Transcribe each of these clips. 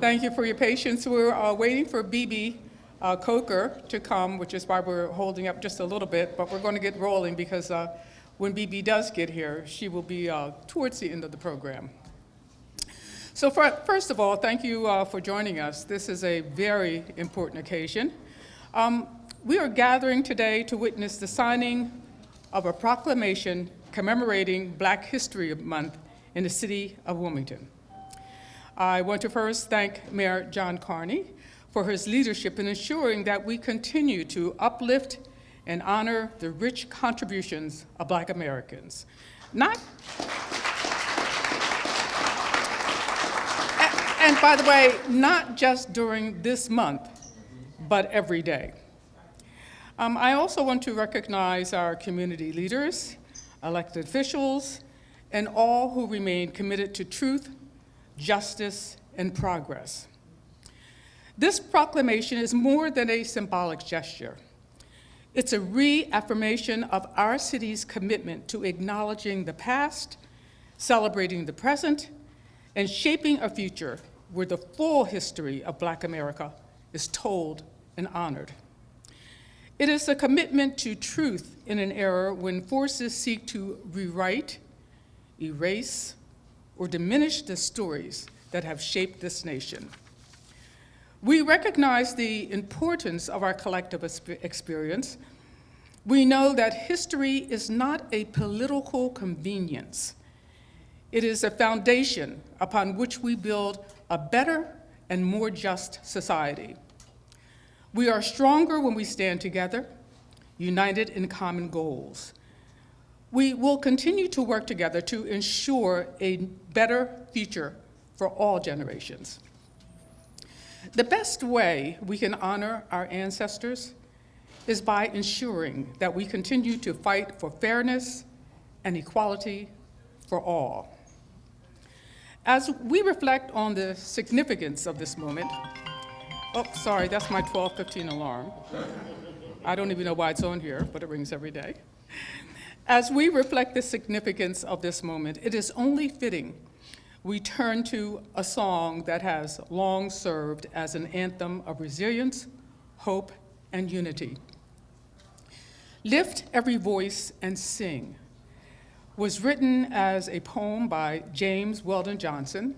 Thank you for your patience. We're waiting for BB Coker to come, which is why we're holding up just a little bit, but we're going to get rolling because when BB does get here, she will be towards the end of the program. So first of all, thank you for joining us. This is a very important occasion. We are gathering today to witness the signing of a proclamation commemorating Black History Month in the city of Wilmington. I want to first thank Mayor John Carney for his leadership in ensuring that we continue to uplift and honor the rich contributions of Black Americans. And by the way, not just during this month, but every day. I also want to recognize our community leaders, elected officials, and all who remain committed to truth, justice, and progress. This proclamation is more than a symbolic gesture. It's a reaffirmation of our city's commitment to acknowledging the past, celebrating the present, and shaping a future where the full history of Black America is told and honored. It is a commitment to truth in an era when forces seek to rewrite, erase, or diminish the stories that have shaped this nation. We recognize the importance of our collective experience. We know that history is not a political convenience. It is a foundation upon which we build a better and more just society. We are stronger when we stand together, united in common goals. We will continue to work together to ensure a better future for all generations. The best way we can honor our ancestors is by ensuring that we continue to fight for fairness and equality for all. As we reflect on the significance of this moment, oh, sorry, that's my 12:15 alarm. I don't even know why it's on here, but it rings every day. As we reflect the significance of this moment, it is only fitting we turn to a song that has long served as an anthem of resilience, hope, and unity. "Lift Every Voice and Sing" was written as a poem by James Weldon Johnson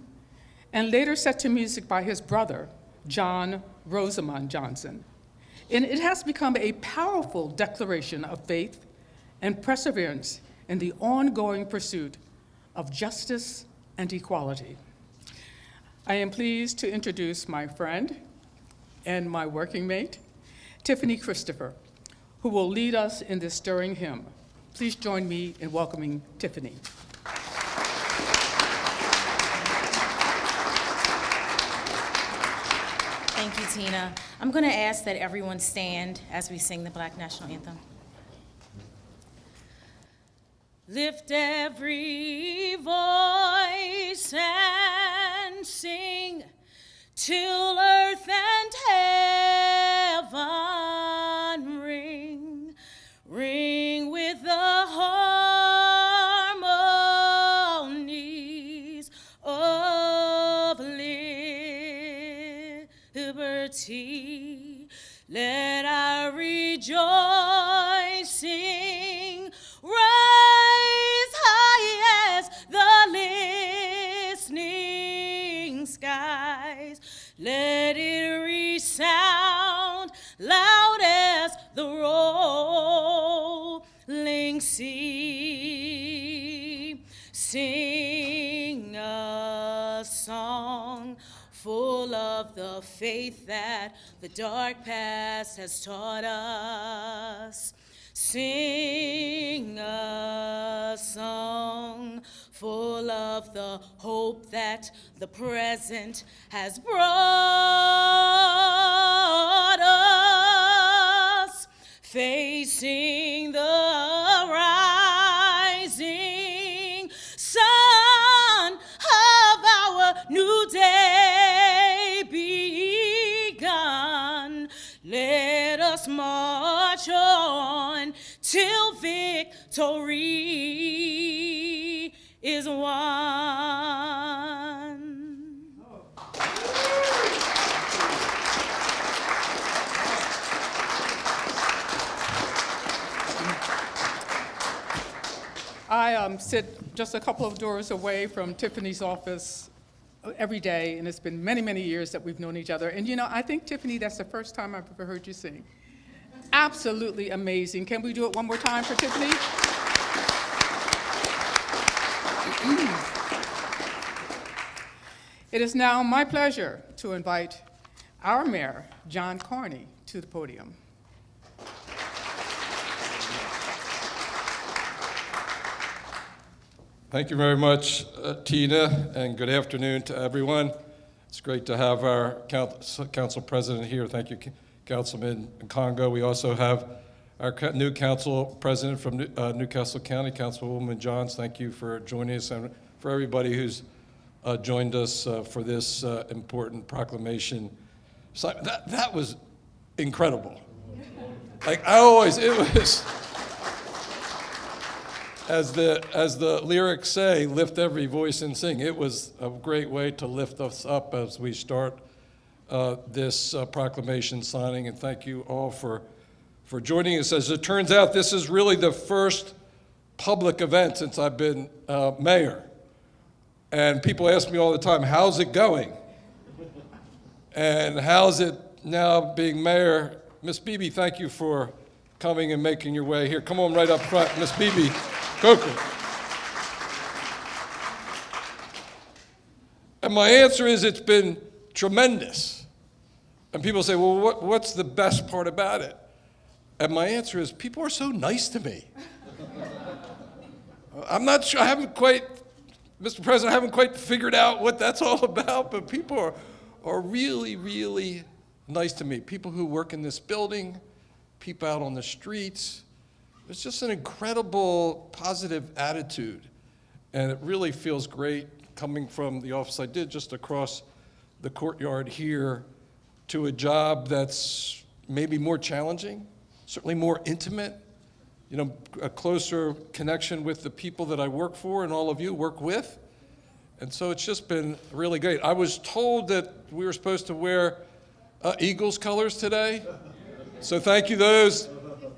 and later set to music by his brother, John Rosamond Johnson. And it has become a powerful declaration of faith and perseverance in the ongoing pursuit of justice and equality. I am pleased to introduce my friend and my working mate, Tiffany Christopher, who will lead us in this stirring hymn. Please join me in welcoming Tiffany. Thank you, Tina. I'm going to ask that everyone stand as we sing the Black National Anthem. Lift every voice and sing till earth and heaven ring, ring with the harmonies of liberty. Let our rejoicing rise high as the listening skies. Let it resound loud as the rolling sea. Sing a song full of the faith that the dark past has taught us. Sing a song full of the hope that the present has brought us. Facing the rising sun of our new day begun. Let us march on till victory is won. I sit just a couple of doors away from Tiffany's office every day, and it's been many, many years that we've known each other. And you know, I think, Tiffany, that's the first time I've ever heard you sing. Absolutely amazing. Can we do it one more time for Tiffany? It is now my pleasure to invite our Mayor, John Carney, to the podium. Thank you very much, Tina, and good afternoon to everyone. It's great to have our council president here. Thank you, Councilman Congo. We also have our new council president from Newcastle County, Councilwoman Johns. Thank you for joining us, and for everybody who's joined us for this important proclamation. So that was incredible. Like it was, as the lyrics say, lift every voice and sing. It was a great way to lift us up as we start this proclamation signing, and thank you all for joining us. As it turns out, this is really the first public event since I've been mayor. And people ask me all the time, how's it going? And how's it now being mayor? Miss Beebe, thank you for coming and making your way here. Come on right up front, Miss Beebe Coker. And my answer is it's been tremendous. And people say, well, what's the best part about it? And my answer is people are so nice to me. I'm not sure, Mr. President, I haven't quite figured out what that's all about, but people are really, really nice to me. People who work in this building, people out on the streets. It's just an incredible positive attitude, and it really feels great coming from the office I did just across the courtyard here to a job that's maybe more challenging, certainly more intimate, you know, a closer connection with the people that I work for and all of you work with. And so it's just been really great. I was told that we were supposed to wear Eagles colors today. So thank you those.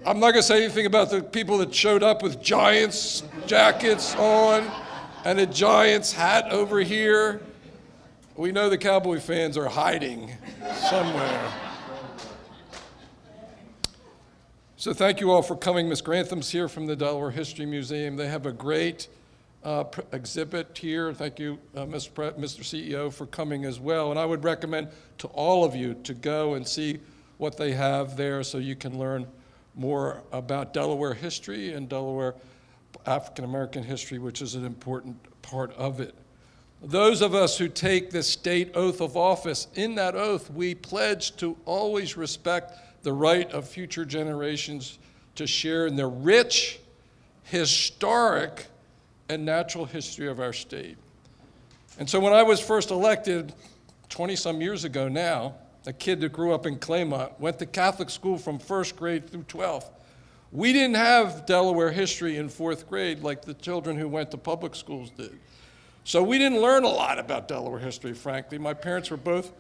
I'm not gonna say anything about the people that showed up with Giants jackets on and a Giants hat over here. We know the Cowboy fans are hiding somewhere. So thank you all for coming. Ms. Grantham's here from the Delaware History Museum. They have a great exhibit here. Thank you, Mr. CEO, for coming as well. And I would recommend to all of you to go and see what they have there so you can learn more about Delaware history and Delaware African-American history, which is an important part of it. Those of us who take the state oath of office, in that oath, we pledge to always respect the right of future generations to share in the rich, historic, and natural history of our state. And so when I was first elected 20-some years ago now, a kid that grew up in Claymont, went to Catholic school from 1st grade through 12th. We didn't have Delaware history in 4th grade like the children who went to public schools did. So we didn't learn a lot about Delaware history, frankly. My parents were both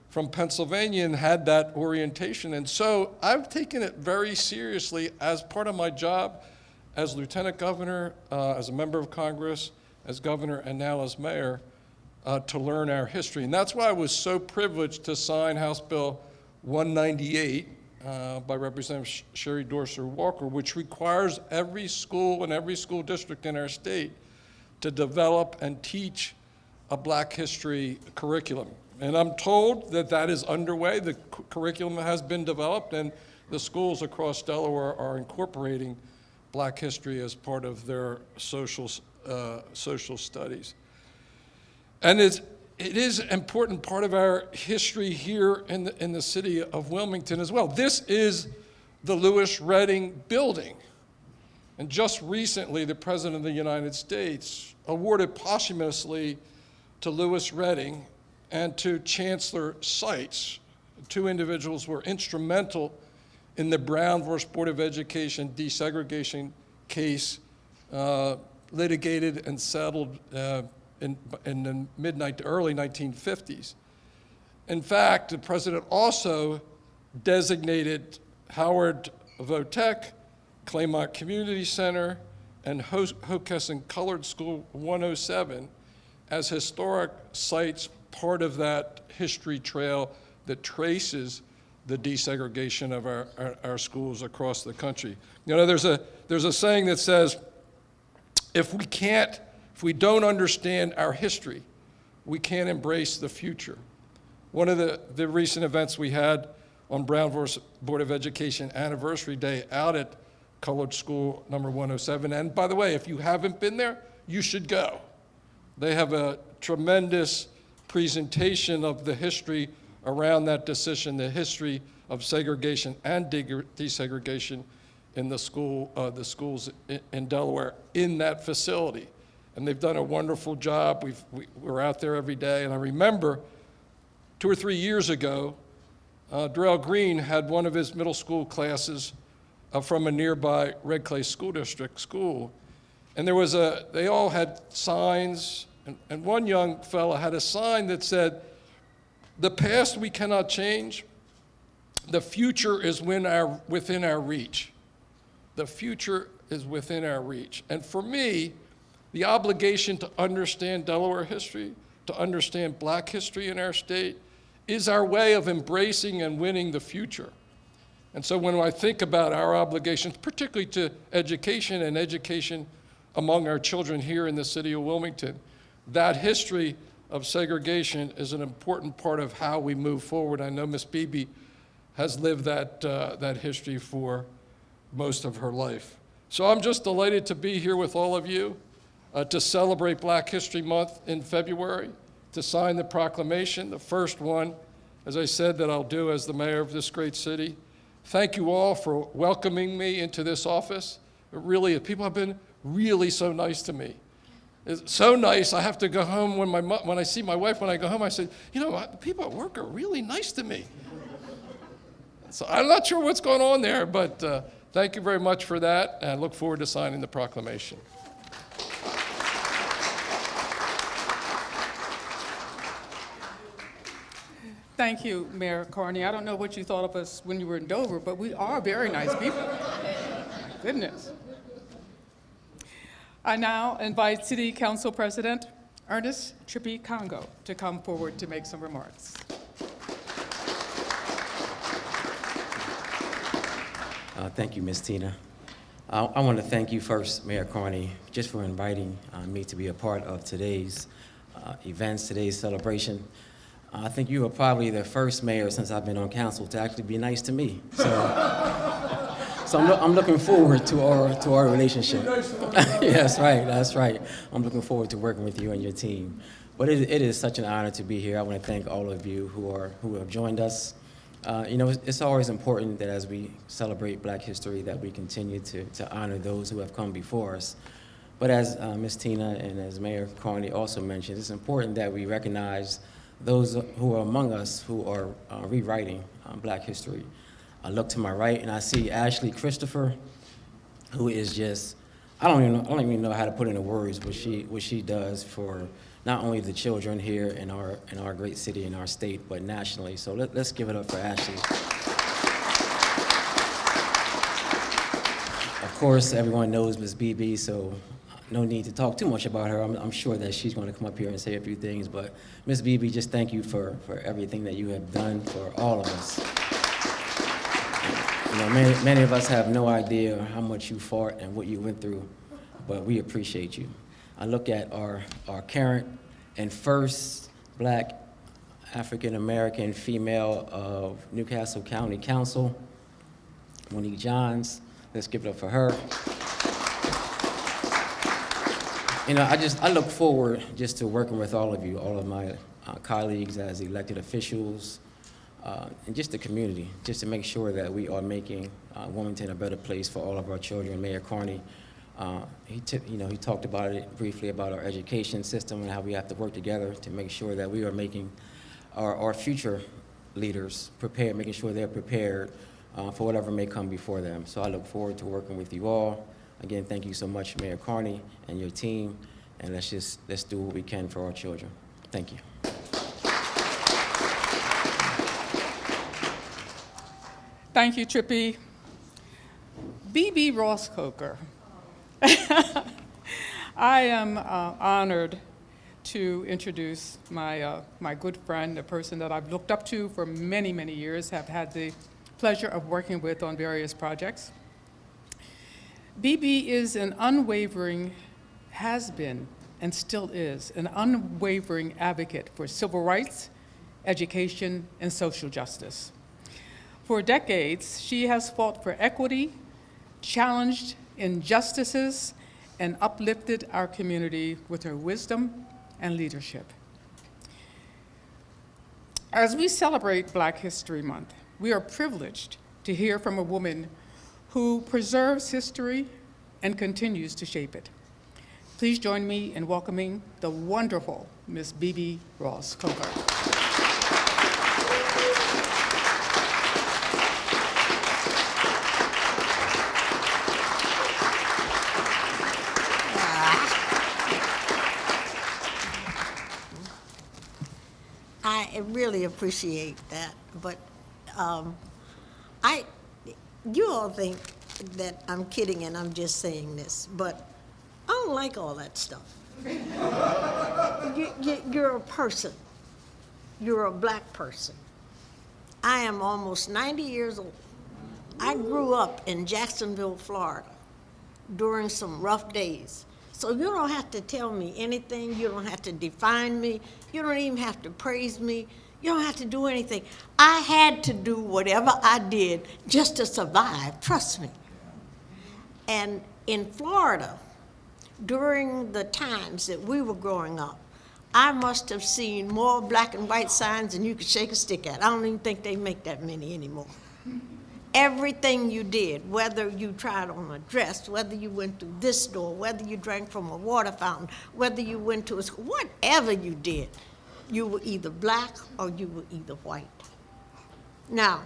from Pennsylvania and had that orientation. And so I've taken it very seriously as part of my job as lieutenant governor, as a member of Congress, as governor, and now as mayor, to learn our history. And that's why I was so privileged to sign House Bill 198 by Representative Sherry Dorsey Walker, which requires every school and every school district in our state to develop and teach a Black history curriculum. And I'm told that that is underway. The curriculum has been developed, and the schools across Delaware are incorporating Black history as part of their social studies. And it is an important part of our history here in the city of Wilmington as well. This is the Lewis Redding building. And just recently, the President of the United States awarded posthumously to Lewis Redding and to Chancellor Seitz, two individuals who were instrumental in the Brown versus Board of Education desegregation case litigated and settled in the early 1950s. In fact, the president also designated Howard Votek, Claymont Community Center, and Hockessin Colored School 107 as historic sites, part of that history trail that traces the desegregation of our schools across the country. You know, there's a saying that says, if we don't understand our history, we can't embrace the future. One of the recent events we had on Brown Board of Education Anniversary Day out at Colored School number 107, and by the way, if you haven't been there, you should go. They have a tremendous presentation of the history around that decision, the history of segregation and desegregation in the schools in Delaware in that facility. And they've done a wonderful job. We're out there every day. And I remember 2 or 3 years ago, Darrell Green had one of his middle school classes from a nearby Red Clay School District school. And they all had signs, and one young fella had a sign that said, "The past we cannot change, the future is within our reach." The future is within our reach. And for me, the obligation to understand Delaware history, to understand Black history in our state, is our way of embracing and winning the future. And so when I think about our obligations, particularly to education and education among our children here in the city of Wilmington, that history of segregation is an important part of how we move forward. I know Ms. Beebe has lived that history for most of her life. So I'm just delighted to be here with all of you to celebrate Black History Month in February, to sign the proclamation, the first one, as I said, that I'll do as the mayor of this great city. Thank you all for welcoming me into this office. Really, people have been really so nice to me. It's so nice, I have to go home when I see my wife, when I go home, I say, you know, the people at work are really nice to me. So I'm not sure what's going on there, but thank you very much for that, and I look forward to signing the proclamation. Thank you, Mayor Carney. I don't know what you thought of us when you were in Dover, but we are very nice people. My goodness. I now invite City Council President Ernest Trippy Congo to come forward to make some remarks. Thank you, Ms. Tina. I want to thank you first, Mayor Carney, just for inviting me to be a part of today's events, today's celebration. I think you were probably the first mayor since I've been on council to actually be nice to me. So I'm looking forward to our relationship. Yes, right, that's right. I'm looking forward to working with you and your team. But it is such an honor to be here. I want to thank all of you who have joined us. You know, it's always important that as we celebrate Black history that we continue to honor those who have come before us. But as Ms. Tina and as Mayor Carney also mentioned, it's important that we recognize those who are among us who are rewriting Black history. I look to my right and I see Ashley Christopher, who is just, I don't even know how to put into words what she does for not only the children here in our great city, in our state, but nationally. So let's give it up for Ashley. Of course, everyone knows Ms. Beebe, so no need to talk too much about her. I'm sure that she's going to come up here and say a few things, but Ms. Beebe, just thank you for everything that you have done for all of us. You know, many of us have no idea how much you fought and what you went through, but we appreciate you. I look at our current and first Black African-American female of Newcastle County Council, Monique Johns. Let's give it up for her. You know, I look forward just to working with all of you, all of my colleagues as elected officials, and just the community, just to make sure that we are making Wilmington a better place for all of our children. Mayor Carney, he talked about it briefly about our education system and how we have to work together to make sure that we are making our future leaders prepared, making sure they're prepared for whatever may come before them. So I look forward to working with you all. Again, thank you so much, Mayor Carney and your team, and let's do what we can for our children. Thank you. Thank you, Trippy. B.B. Rosscoker I am honored to introduce my good friend, a person that I've looked up to for many, many years, have had the pleasure of working with on various projects. BB is an unwavering, has been, and still is, an unwavering advocate for civil rights, education, and social justice. For decades, she has fought for equity, challenged injustices, and uplifted our community with her wisdom and leadership. As we celebrate Black History Month, we are privileged to hear from a woman who preserves history and continues to shape it. Please join me in welcoming the wonderful Miss B.B. Ross Coker. I really appreciate that, but you all think that I'm kidding and I'm just saying this, but I don't like all that stuff. You're a person. You're a Black person. I am almost 90 years old. I grew up in Jacksonville, Florida, during some rough days. So you don't have to tell me anything. You don't have to define me. You don't even have to praise me. You don't have to do anything. I had to do whatever I did just to survive, trust me. And in Florida, during the times that we were growing up, I must have seen more black and white signs than you could shake a stick at. I don't even think they make that many anymore. Everything you did, whether you tried on a dress, whether you went through this door, whether you drank from a water fountain, whether you went to a school, whatever you did, you were either Black or you were either white. Now,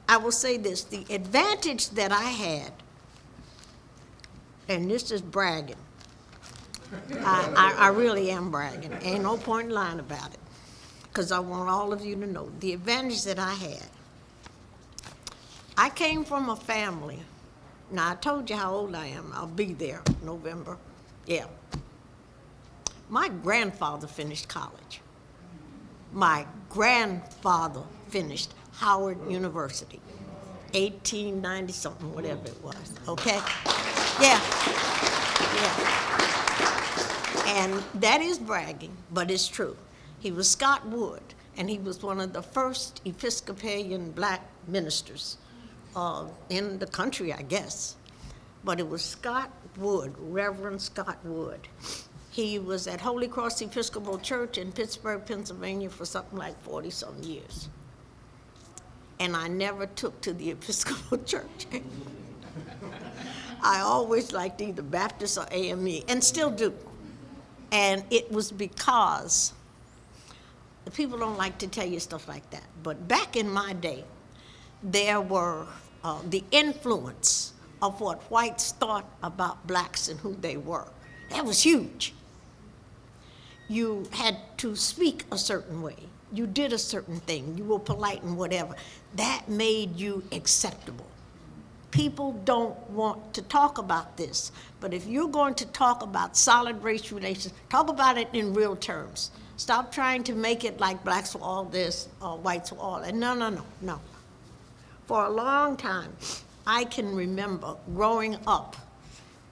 I will say this, the advantage that I had, and this is bragging, I really am bragging, ain't no point in lying about it, because I want all of you to know, the advantage that I had, I came from a family. Now, I told you how old I am. I'll be there November. Yeah. My grandfather finished college. My grandfather finished Howard University, 1890-something, whatever it was, okay? Yeah. And that is bragging, but it's true. He was Scott Wood, and he was one of the first Episcopalian Black ministers in the country, I guess. But it was Scott Wood, Reverend Scott Wood. He was at Holy Cross Episcopal Church in Pittsburgh, Pennsylvania for something like 40-some years. And I never took to the Episcopal Church. I always liked either Baptist or AME, and still do. And it was because the people don't like to tell you stuff like that. But back in my day, there were the influence of what whites thought about Blacks and who they were. That was huge. You had to speak a certain way. You did a certain thing. You were polite and whatever. That made you acceptable. People don't want to talk about this, but if you're going to talk about solid race relations, talk about it in real terms. Stop trying to make it like Blacks were all this, or whites were all that. No. For a long time, I can remember growing up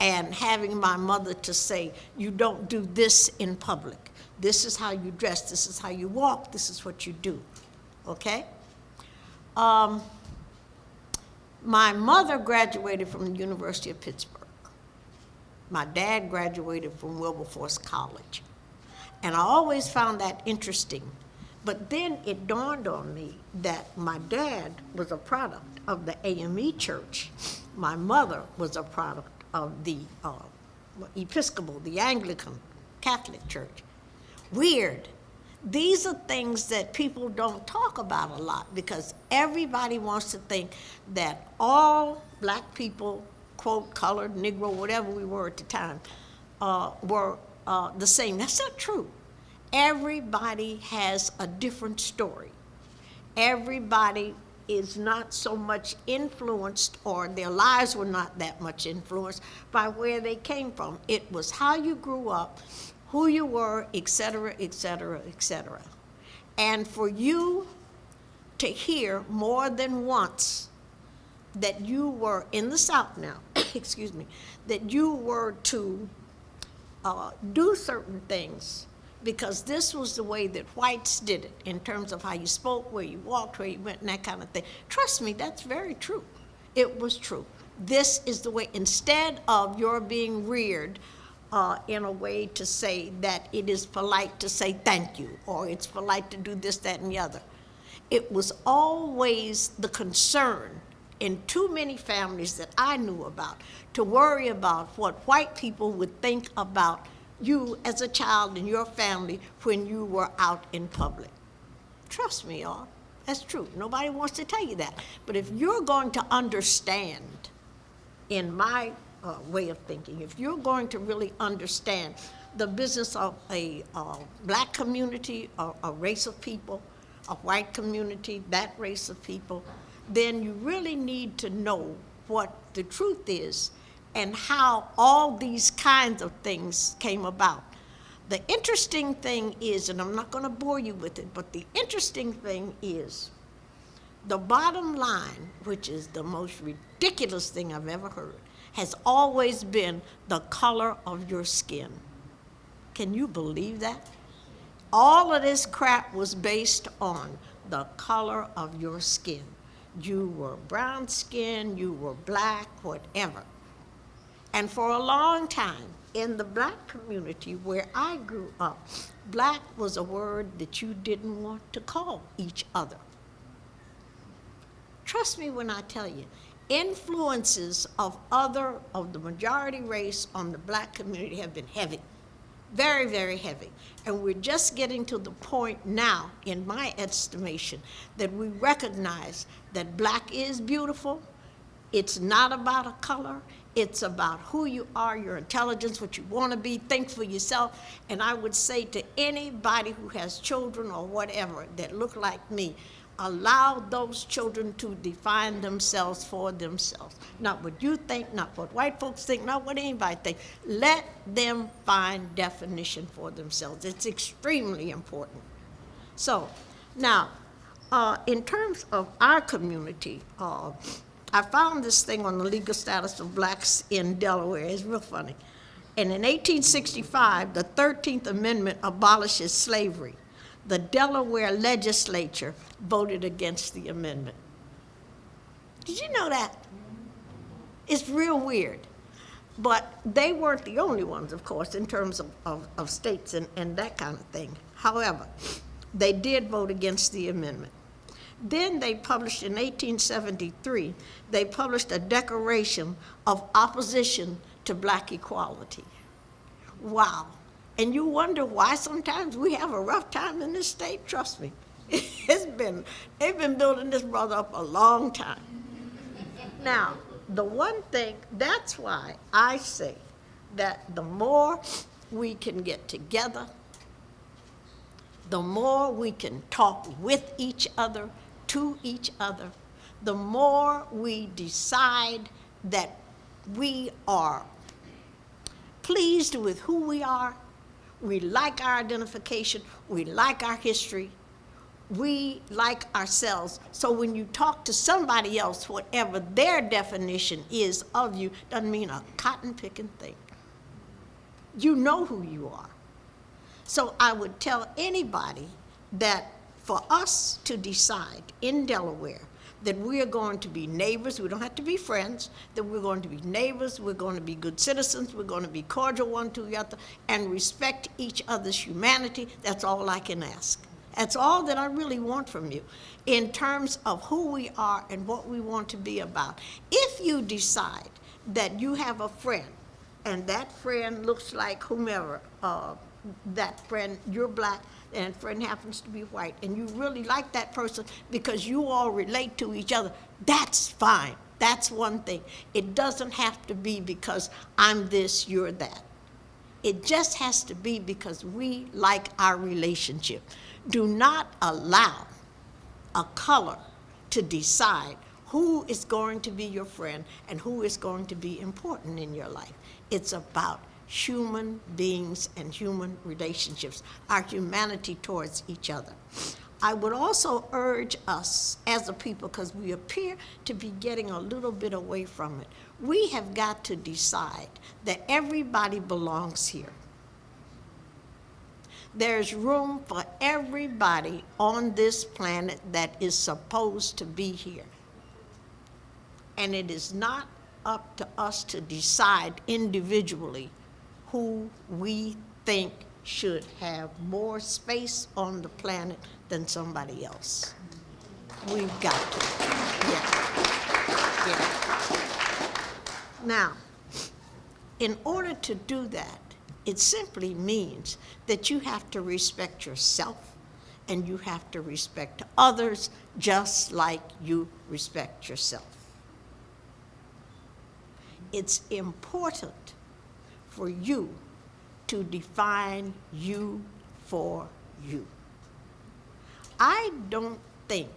and having my mother to say, you don't do this in public. This is how you dress, this is how you walk, this is what you do, okay? My mother graduated from the University of Pittsburgh. My dad graduated from Wilberforce College. And I always found that interesting. But then it dawned on me that my dad was a product of the AME church. My mother was a product of the Episcopal, the Anglican Catholic Church. Weird. These are things that people don't talk about a lot because everybody wants to think that all Black people, quote, colored, Negro, whatever we were at the time, were the same. That's not true. Everybody has a different story. Everybody is not so much influenced, or their lives were not that much influenced by where they came from. It was how you grew up, who you were, et cetera, et cetera, et cetera. And for you to hear more than once that you were in the South now, excuse me, that you were to do certain things because this was the way that whites did it in terms of how you spoke, where you walked, where you went, and that kind of thing. Trust me, that's very true. It was true. This is the way, instead of your being reared in a way to say that it is polite to say thank you, or it's polite to do this, that, and the other. It was always the concern in too many families that I knew about to worry about what white people would think about you as a child and your family when you were out in public. Trust me, y'all, that's true. Nobody wants to tell you that. But if you're going to understand, in my way of thinking, if you're going to really understand the business of a black community, a race of people, a white community, that race of people, then you really need to know what the truth is and how all these kinds of things came about. The interesting thing is, and I'm not going to bore you with it, but the interesting thing is the bottom line, which is the most ridiculous thing I've ever heard, has always been the color of your skin. Can you believe that? All of this crap was based on the color of your skin. You were brown skin, you were black, whatever. And for a long time, in the black community where I grew up, black was a word that you didn't want to call each other. Trust me when I tell you, influences of the majority race on the black community have been heavy. Very, very heavy. And we're just getting to the point now, in my estimation, that we recognize that black is beautiful. It's not about a color. It's about who you are, your intelligence, what you want to be, think for yourself. And I would say to anybody who has children or whatever that look like me, allow those children to define themselves for themselves. Not what you think, not what white folks think, not what anybody thinks. Let them find definition for themselves. It's extremely important. So now, in terms of our community, I found this thing on the legal status of blacks in Delaware. It's real funny. And in 1865, the 13th Amendment abolishes slavery. The Delaware legislature voted against the amendment. Did you know that? It's real weird. But they weren't the only ones, of course, in terms of states and that kind of thing. However, they did vote against the amendment. Then they published in 1873, they published a declaration of opposition to black equality. Wow. And you wonder why sometimes we have a rough time in this state. Trust me, they've been building this brother up a long time. Now, the one thing, that's why I say that the more we can get together, the more we can talk with each other, to each other, the more we decide that we are pleased with who we are, we like our identification, we like our history, we like ourselves. So when you talk to somebody else, whatever their definition is of you, doesn't mean a cotton-picking thing. You know who you are. So I would tell anybody that for us to decide in Delaware that we are going to be neighbors, we don't have to be friends, that we're going to be neighbors, we're going to be good citizens, we're going to be cordial one to the other, and respect each other's humanity, that's all I can ask. That's all that I really want from you in terms of who we are and what we want to be about. If you decide that you have a friend, and that friend looks like whomever, that friend, you're black, and friend happens to be white, and you really like that person because you all relate to each other, that's fine. That's one thing. It doesn't have to be because I'm this, you're that. It just has to be because we like our relationship. Do not allow a color to decide who is going to be your friend and who is going to be important in your life. It's about human beings and human relationships, our humanity towards each other. I would also urge us as a people, because we appear to be getting a little bit away from it, we have got to decide that everybody belongs here. There's room for everybody on this planet that is supposed to be here. And it is not up to us to decide individually who we think should have more space on the planet than somebody else. We've got to. Yeah. Now, in order to do that, it simply means that you have to respect yourself and you have to respect others just like you respect yourself. It's important for you to define you for you. I don't think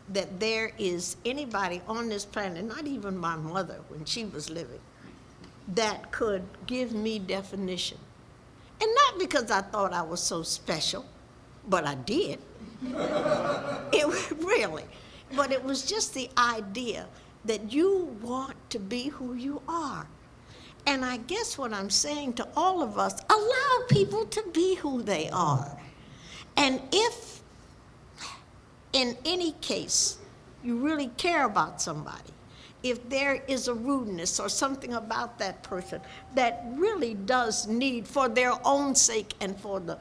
that there is anybody on this planet, not even my mother when she was living, that could give me definition. And not because I thought I was so special, but I did. It really. But it was just the idea that you want to be who you are. And I guess what I'm saying to all of us, allow people to be who they are. And if, in any case, you really care about somebody, if there is a rudeness or something about that person that really does need, for their own sake and for the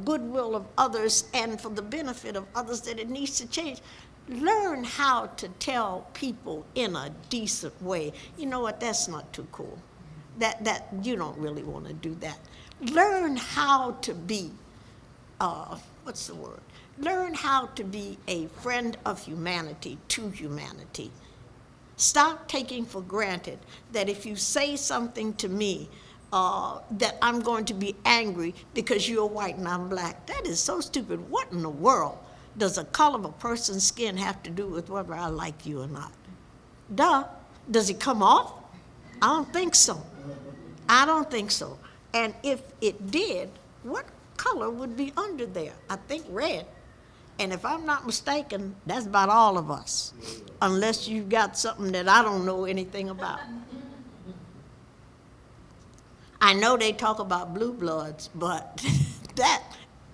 goodwill of others and for the benefit of others, that it needs to change, learn how to tell people in a decent way, you know what, that's not too cool. That you don't really want to do that. Learn how to be, what's the word? Learn how to be a friend of humanity to humanity. Stop taking for granted that if you say something to me, that I'm going to be angry because you're white and I'm black. That is so stupid. What in the world does the color of a person's skin have to do with whether I like you or not? Duh. Does it come off? I don't think so. I don't think so. And if it did, what color would be under there? I think red. And if I'm not mistaken, that's about all of us, unless you've got something that I don't know anything about. I know they talk about blue bloods, but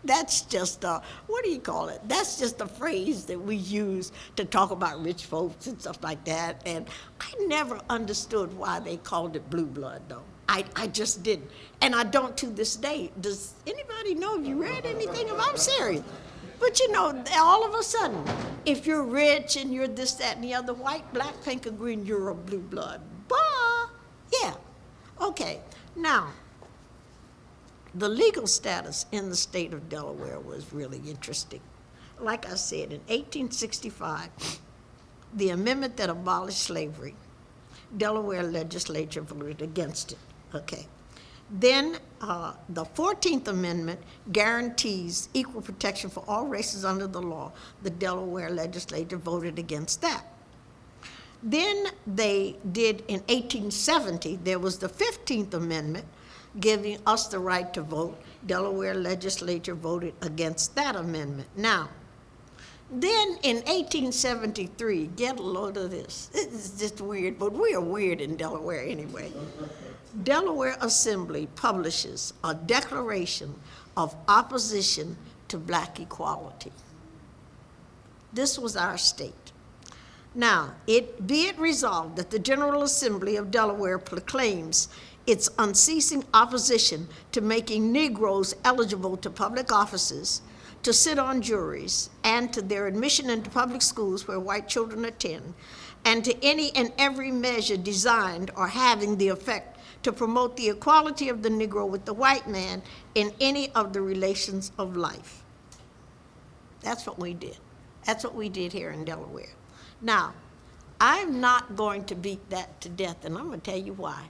that's just what do you call it? That's just a phrase that we use to talk about rich folks and stuff like that. And I never understood why they called it blue blood, though. I just didn't. And I don't to this day. Does anybody know if you read anything about? I'm serious. But you know, all of a sudden, if you're rich and you're this, that, and the other, white, black, pink, or green, you're a blue blood. Bah! Yeah. Okay. Now, the legal status in the state of Delaware was really interesting. Like I said, in 1865, the amendment that abolished slavery, Delaware legislature voted against it. Okay. Then the 14th Amendment guarantees equal protection for all races under the law. The Delaware legislature voted against that. Then they did, in 1870, there was the 15th Amendment giving us the right to vote. Delaware legislature voted against that amendment. Now, then in 1873, get a load of this. This is just weird, but we are weird in Delaware anyway. Delaware Assembly publishes a declaration of opposition to black equality. This was our state. Now, be it resolved that the General Assembly of Delaware proclaims its unceasing opposition to making Negroes eligible to public offices, to sit on juries, and to their admission into public schools where white children attend, and to any and every measure designed or having the effect to promote the equality of the Negro with the white man in any of the relations of life. That's what we did. That's what we did here in Delaware. Now, I'm not going to beat that to death, and I'm going to tell you why.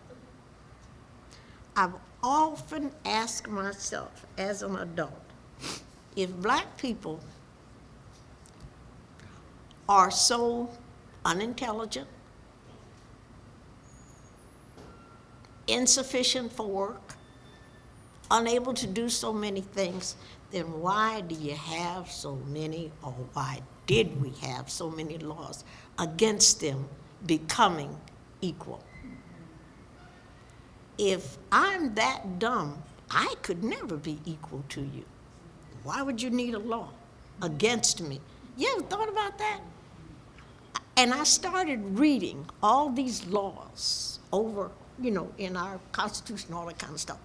I've often asked myself as an adult, if black people are so unintelligent, insufficient for work, unable to do so many things, then why do you have so many, or why did we have so many laws against them becoming equal? If I'm that dumb, I could never be equal to you. Why would you need a law against me? You ever thought about that? And I started reading all these laws over, in our Constitution, all that kind of stuff,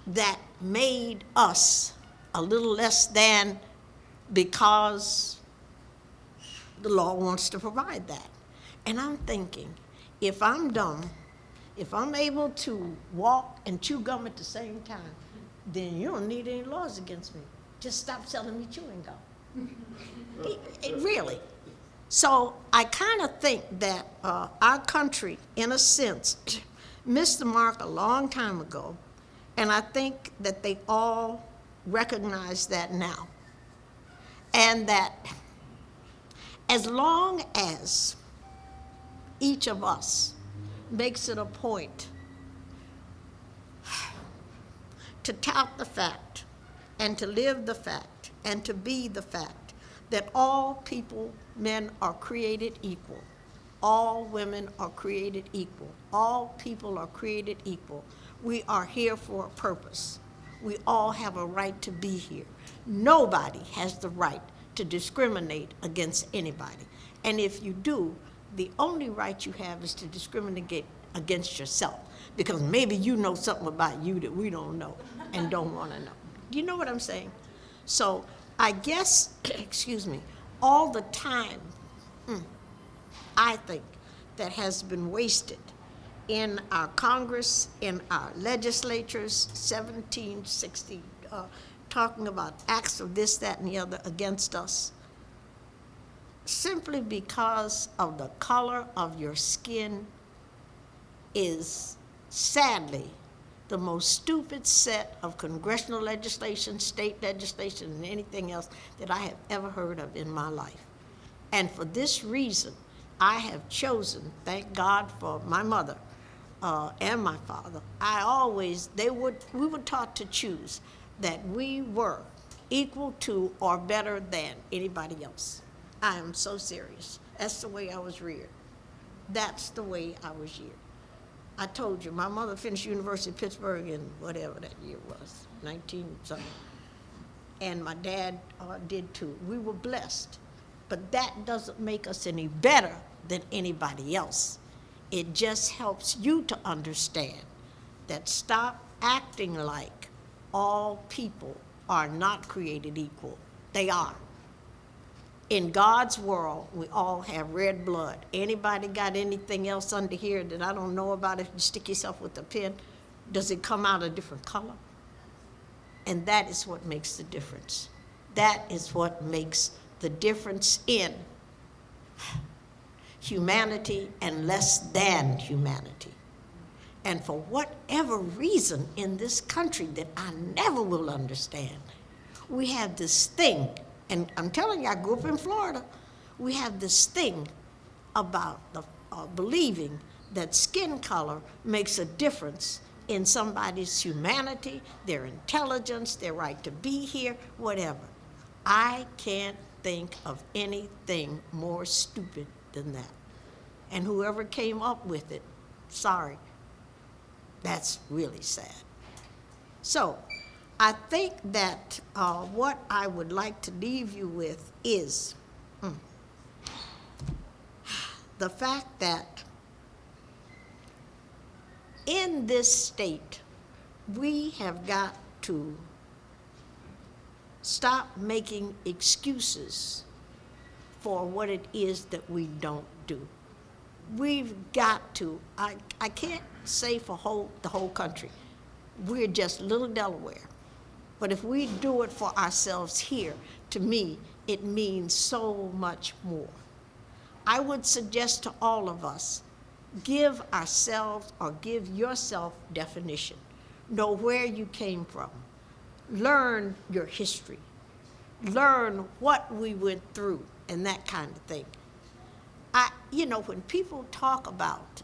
that made us a little less than because the law wants to provide that. And I'm thinking, if I'm dumb, if I'm able to walk and chew gum at the same time, then you don't need any laws against me. Just stop selling me chewing gum. Really. So I kind of think that our country, in a sense, missed the mark a long time ago, and I think that they all recognize that now. And that as long as each of us makes it a point to tout the fact and to live the fact and to be the fact that all people, men are created equal, all women are created equal, all people are created equal. We are here for a purpose. We all have a right to be here. Nobody has the right to discriminate against anybody. And if you do, the only right you have is to discriminate against yourself, because maybe you know something about you that we don't know and don't want to know. Do you know what I'm saying? So I guess, excuse me, all the time, I think, that has been wasted in our Congress, in our legislatures, 1760, talking about acts of this, that, and the other against us, simply because of the color of your skin, is sadly the most stupid set of congressional legislation, state legislation, and anything else that I have ever heard of in my life. And for this reason, I have chosen, thank God for my mother and my father, we were taught to choose that we were equal to or better than anybody else. I am so serious. That's the way I was reared. That's the way I was reared. I told you, my mother finished University of Pittsburgh in whatever that year was, 19-something. And my dad did too. We were blessed. But that doesn't make us any better than anybody else. It just helps you to understand that stop acting like all people are not created equal. They are. In God's world, we all have red blood. Anybody got anything else under here that I don't know about? If you stick yourself with a pen, does it come out a different color? And that is what makes the difference. That is what makes the difference in humanity and less than humanity. And for whatever reason in this country that I never will understand, we have this thing. And I'm telling you, I grew up in Florida. We have this thing about believing that skin color makes a difference in somebody's humanity, their intelligence, their right to be here, whatever. I can't think of anything more stupid than that. And whoever came up with it, sorry, that's really sad. So I think that what I would like to leave you with is the fact that in this state, we have got to stop making excuses for what it is that we don't do. We've got to, I can't say for the whole country, we're just little Delaware. But if we do it for ourselves here, to me, it means so much more. I would suggest to all of us, give ourselves or give yourself definition. Know where you came from. Learn your history. Learn what we went through and that kind of thing. When people talk about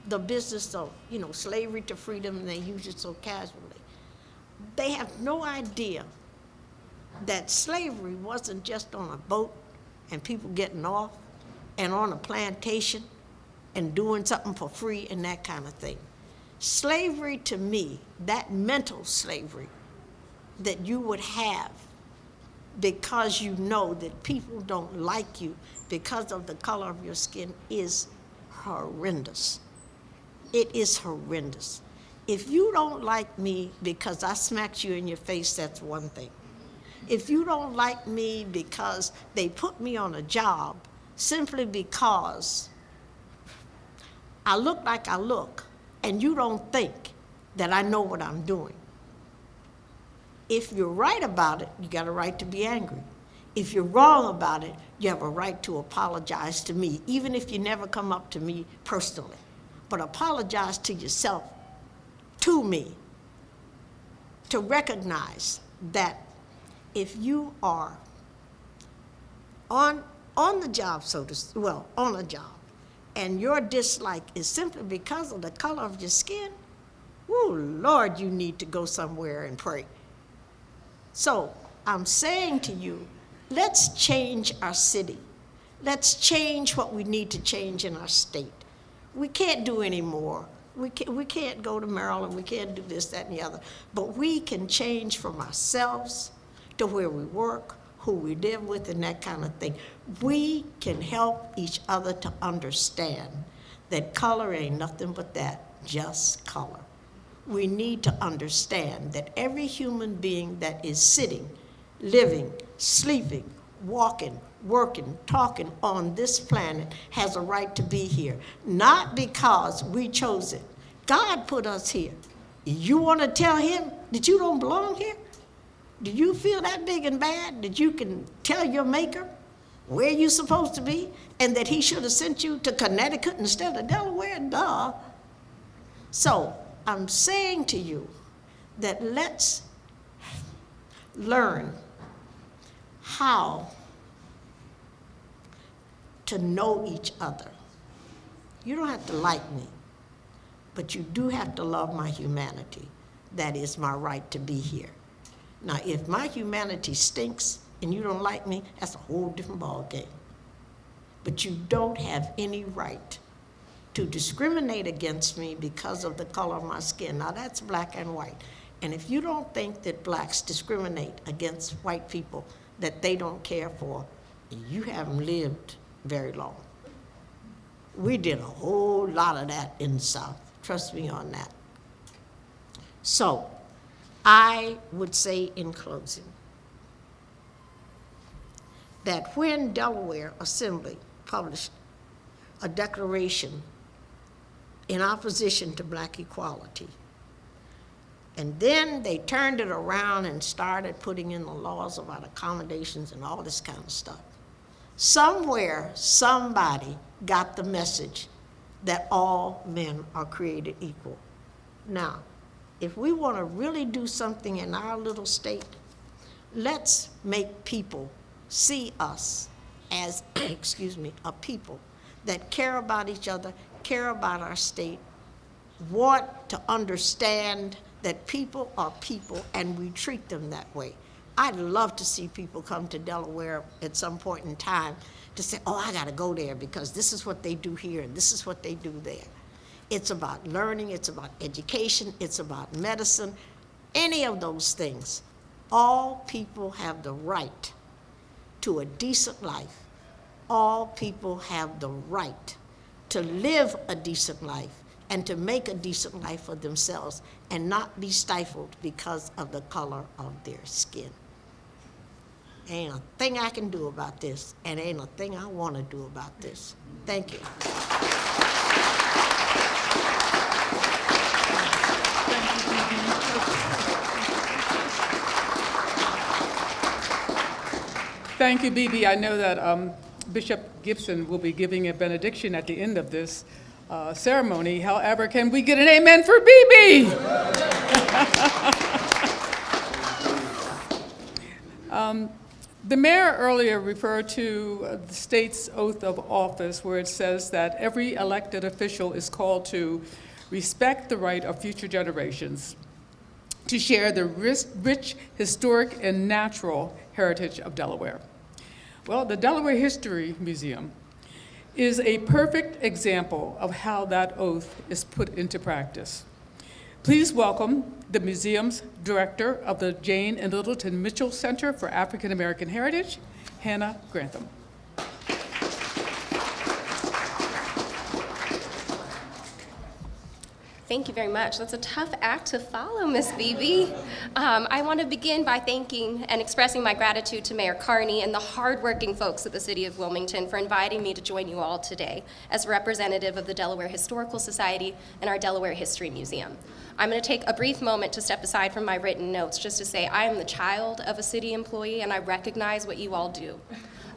the business of, slavery to freedom, and they use it so casually, they have no idea that slavery wasn't just on a boat and people getting off and on a plantation and doing something for free and that kind of thing. Slavery to me, that mental slavery that you would have because you know that people don't like you because of the color of your skin, is horrendous. It is horrendous. If you don't like me because I smacked you in your face, that's one thing. If you don't like me because they put me on a job simply because I look like I look, and you don't think that I know what I'm doing. If you're right about it, you got a right to be angry. If you're wrong about it, you have a right to apologize to me, even if you never come up to me personally. But apologize to yourself, to me, to recognize that if you are on the job, on a job, and your dislike is simply because of the color of your skin, oh Lord, you need to go somewhere and pray. So I'm saying to you, let's change our city. Let's change what we need to change in our state. We can't do any more. We can't go to Maryland. We can't do this, that, and the other. But we can change from ourselves to where we work, who we live with, and that kind of thing. We can help each other to understand that color ain't nothing but that, just color. We need to understand that every human being that is sitting, living, sleeping, walking, working, talking on this planet has a right to be here, not because we chose it. God put us here. You want to tell him that you don't belong here? Do you feel that big and bad that you can tell your maker where you're supposed to be and that he should have sent you to Connecticut instead of Delaware? Duh. So I'm saying to you that let's learn how to know each other. You don't have to like me, but you do have to love my humanity. That is my right to be here. Now, if my humanity stinks and you don't like me, that's a whole different ball game. But you don't have any right to discriminate against me because of the color of my skin. Now, that's black and white. And if you don't think that blacks discriminate against white people that they don't care for, you haven't lived very long. We did a whole lot of that in the South. Trust me on that. So, I would say in closing that when Delaware Assembly published a declaration in opposition to black equality, and then they turned it around and started putting in the laws about accommodations and all this kind of stuff, somewhere somebody got the message that all men are created equal. Now, if we want to really do something in our little state, let's make people see us as, a people that care about each other, care about our state, want to understand that people are people and we treat them that way. I'd love to see people come to Delaware at some point in time to say, oh, I gotta go there because this is what they do here and this is what they do there. It's about learning, it's about education, it's about medicine, any of those things. All people have the right to a decent life. All people have the right to live a decent life and to make a decent life for themselves and not be stifled because of the color of their skin. Ain't a thing I can do about this, and ain't a thing I want to do about this. Thank you. Thank you, Bibi. I know that Bishop Gibson will be giving a benediction at the end of this ceremony. However, can we get an amen for Bibi? The mayor earlier referred to the state's oath of office, where it says that every elected official is called to respect the right of future generations to share the rich historic and natural heritage of Delaware. Well, the Delaware History Museum is a perfect example of how that oath is put into practice. Please welcome the museum's director of the Jane and Littleton Mitchell Center for African American Heritage, Hannah Grantham. Thank you very much. That's a tough act to follow, Miss Beebe. I want to begin by thanking and expressing my gratitude to Mayor Carney and the hardworking folks at the City of Wilmington for inviting me to join you all today as representative of the Delaware Historical Society and our Delaware History Museum. I'm going to take a brief moment to step aside from my written notes just to say I am the child of a city employee and I recognize what you all do.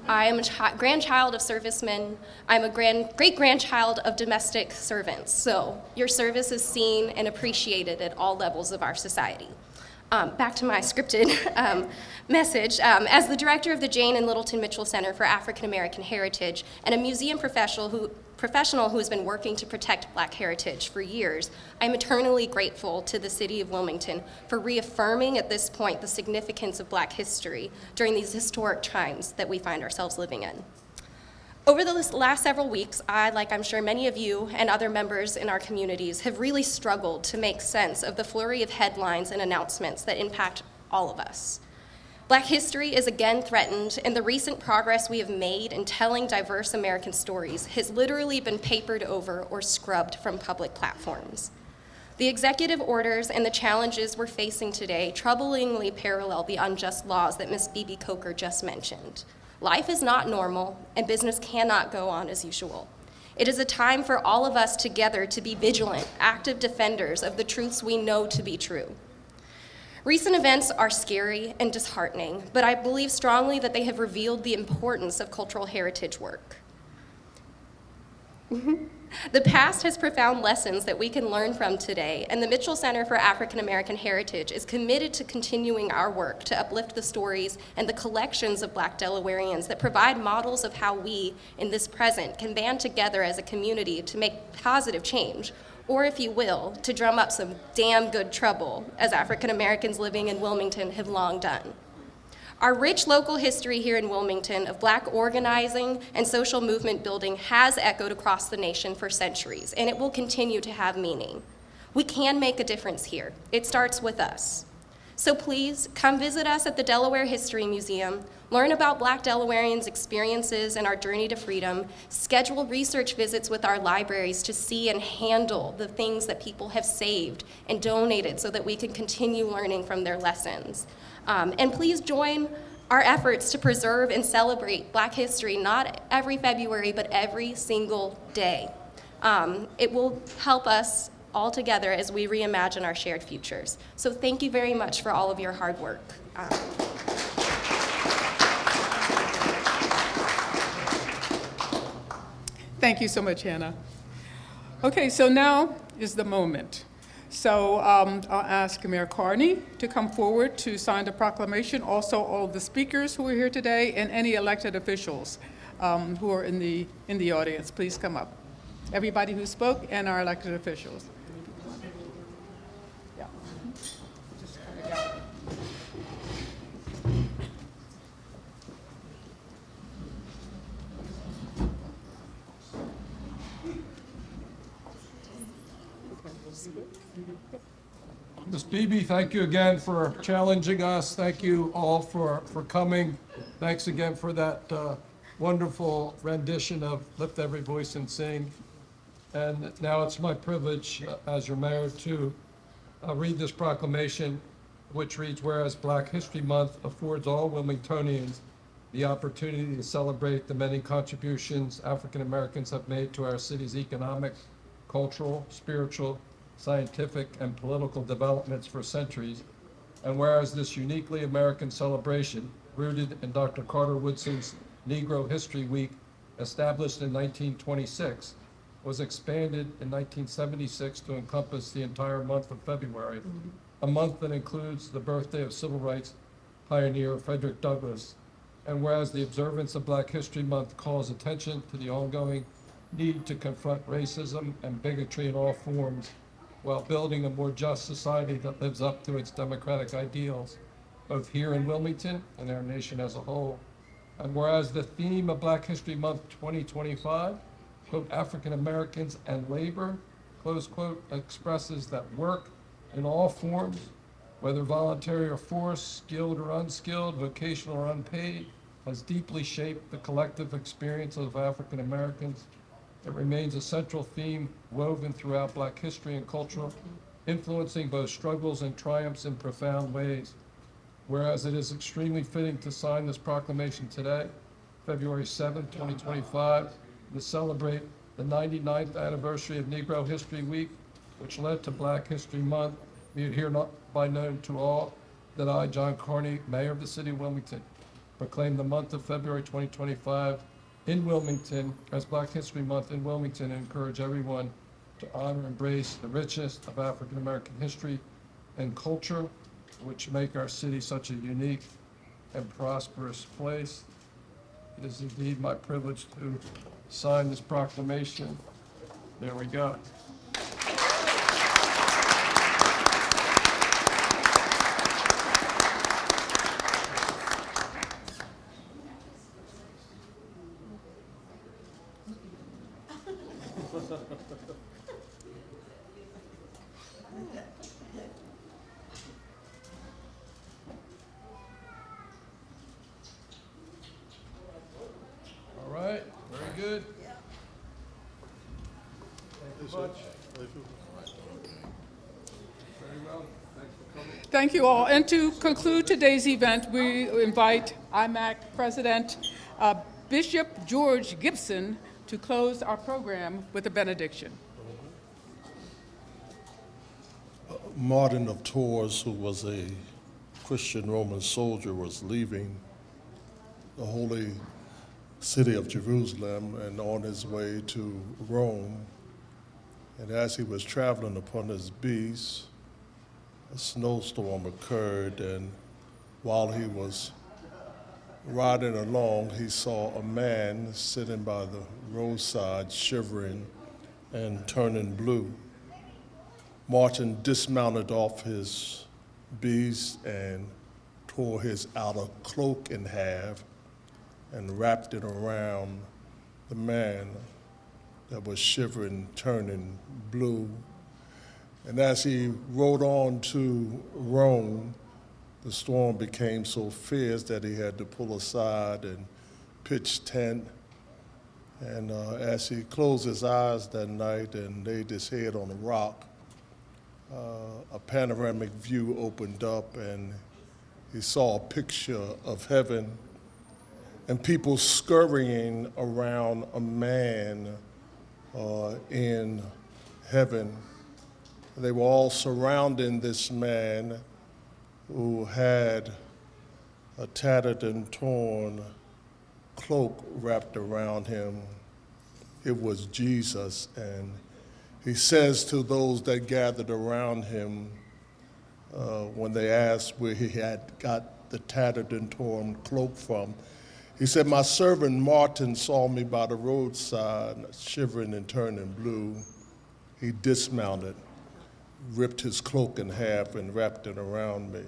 I am a grandchild of servicemen. I'm a great-grandchild of domestic servants. So your service is seen and appreciated at all levels of our society. Back to my scripted message. As the director of the Jane and Littleton Mitchell Center for African American Heritage and a museum professional who has been working to protect Black heritage for years, I'm eternally grateful to the City of Wilmington for reaffirming at this point the significance of Black history during these historic times that we find ourselves living in. Over the last several weeks, I, like I'm sure many of you and other members in our communities, have really struggled to make sense of the flurry of headlines and announcements that impact all of us. Black history is again threatened, and the recent progress we have made in telling diverse American stories has literally been papered over or scrubbed from public platforms. The executive orders and the challenges we're facing today troublingly parallel the unjust laws that Ms. Beebe Coker just mentioned. Life is not normal, and business cannot go on as usual. It is a time for all of us together to be vigilant, active defenders of the truths we know to be true. Recent events are scary and disheartening, but I believe strongly that they have revealed the importance of cultural heritage work. The past has profound lessons that we can learn from today, and the Mitchell Center for African American Heritage is committed to continuing our work to uplift the stories and the collections of Black Delawareans that provide models of how we, in this present, can band together as a community to make positive change, or if you will, to drum up some damn good trouble, as African Americans living in Wilmington have long done. Our rich local history here in Wilmington of Black organizing and social movement building has echoed across the nation for centuries, and it will continue to have meaning. We can make a difference here. It starts with us. So please, come visit us at the Delaware History Museum, learn about Black Delawareans' experiences and our journey to freedom, schedule research visits with our libraries to see and handle the things that people have saved and donated so that we can continue learning from their lessons. And please join our efforts to preserve and celebrate Black history, not every February, but every single day. It will help us all together as we reimagine our shared futures. So thank you very much for all of your hard work. Thank you so much, Hannah. Okay, so now is the moment. So I'll ask Mayor Carney to come forward to sign the proclamation, also all of the speakers who are here today and any elected officials who are in the audience. Please come up. Everybody who spoke and our elected officials. Yeah. Just kind of got it. Ms. Beebe, thank you again for challenging us. Thank you all for coming. Thanks again for that wonderful rendition of Lift Every Voice and Sing. And now it's my privilege as your mayor to read this proclamation, which reads, whereas Black History Month affords all Wilmingtonians the opportunity to celebrate the many contributions African Americans have made to our city's economic, cultural, spiritual, scientific, and political developments for centuries, and whereas this uniquely American celebration, rooted in Dr. Carter Woodson's Negro History Week, established in 1926, was expanded in 1976 to encompass the entire month of February, a month that includes the birthday of civil rights pioneer Frederick Douglass, And whereas the observance of Black History Month calls attention to the ongoing need to confront racism and bigotry in all forms while building a more just society that lives up to its democratic ideals, both here in Wilmington and our nation as a whole. And whereas the theme of Black History Month 2025, quote, African Americans and labor, close quote, expresses that work in all forms, whether voluntary or forced, skilled or unskilled, vocational or unpaid, has deeply shaped the collective experience of African Americans. It remains a central theme woven throughout Black history and culture, influencing both struggles and triumphs in profound ways. Whereas it is extremely fitting to sign this proclamation today, February 7, 2025, to celebrate the 99th anniversary of Negro History Week, which led to Black History Month, be it hereby known to all that I, John Carney, Mayor of the City of Wilmington, proclaim the month of February 2025 in Wilmington as Black History Month in Wilmington, and encourage everyone to honor and embrace the richness of African American history and culture, which make our city such a unique and prosperous place. It is indeed my privilege to sign this proclamation. There we go. All right, very good. Thank you much. Very well, thanks for coming. Thank you all. And to conclude today's event, we invite IMAC President Bishop George Gibson to close our program with a benediction. Martin of Tours, who was a Christian Roman soldier, was leaving the holy city of Jerusalem and on his way to Rome. And as he was traveling upon his beast, a snowstorm occurred, and while he was riding along, he saw a man sitting by the roadside shivering and turning blue. Martin dismounted off his beast and tore his outer cloak in half and wrapped it around the man that was shivering, turning blue. And as he rode on to Rome, the storm became so fierce that he had to pull aside and pitch tent. And as he closed his eyes that night and laid his head on a rock, a panoramic view opened up, and he saw a picture of heaven and people scurrying around a man in heaven. They were all surrounding this man who had a tattered and torn cloak wrapped around him. It was Jesus, and he says to those that gathered around him, when they asked where he had got the tattered and torn cloak from, he said, "My servant Martin saw me by the roadside, shivering and turning blue. He dismounted, ripped his cloak in half and wrapped it around me.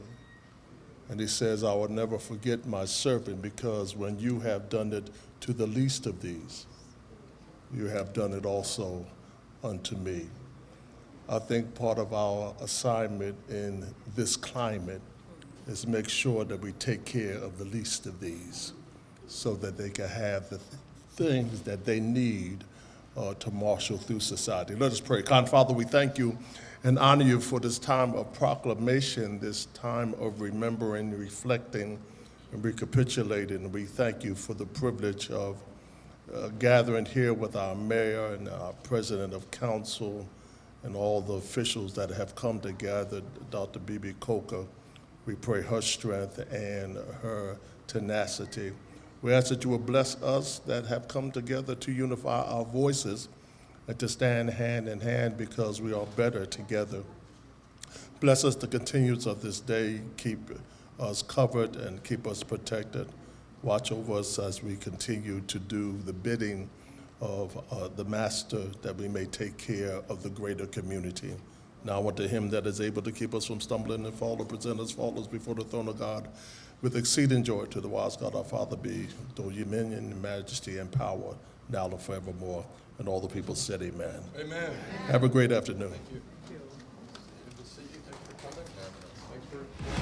And he says, I will never forget my servant, because when you have done it to the least of these, you have done it also unto me." I think part of our assignment in this climate is make sure that we take care of the least of these so that they can have the things that they need to marshal through society. Let us pray. Kind Father, we thank you and honor you for this time of proclamation, this time of remembering, reflecting, and recapitulating. We thank you for the privilege of gathering here with our mayor and our president of council and all the officials that have come together, Dr. Bibi Coker. We pray her strength and her tenacity. We ask that you will bless us that have come together to unify our voices and to stand hand in hand, because we are better together. Bless us the continuance of this day. Keep us covered and keep us protected. watch over us as we continue to do the bidding of the Master, that we may take care of the greater community. Now unto him that is able to keep us from stumbling and fall, and present us faultless before the throne of God, with exceeding joy, to the wise God our Father be dominion and majesty and power, now and forevermore. And all the people said amen. Amen. Have a great afternoon. Good to see you. Thanks for coming. Thanks for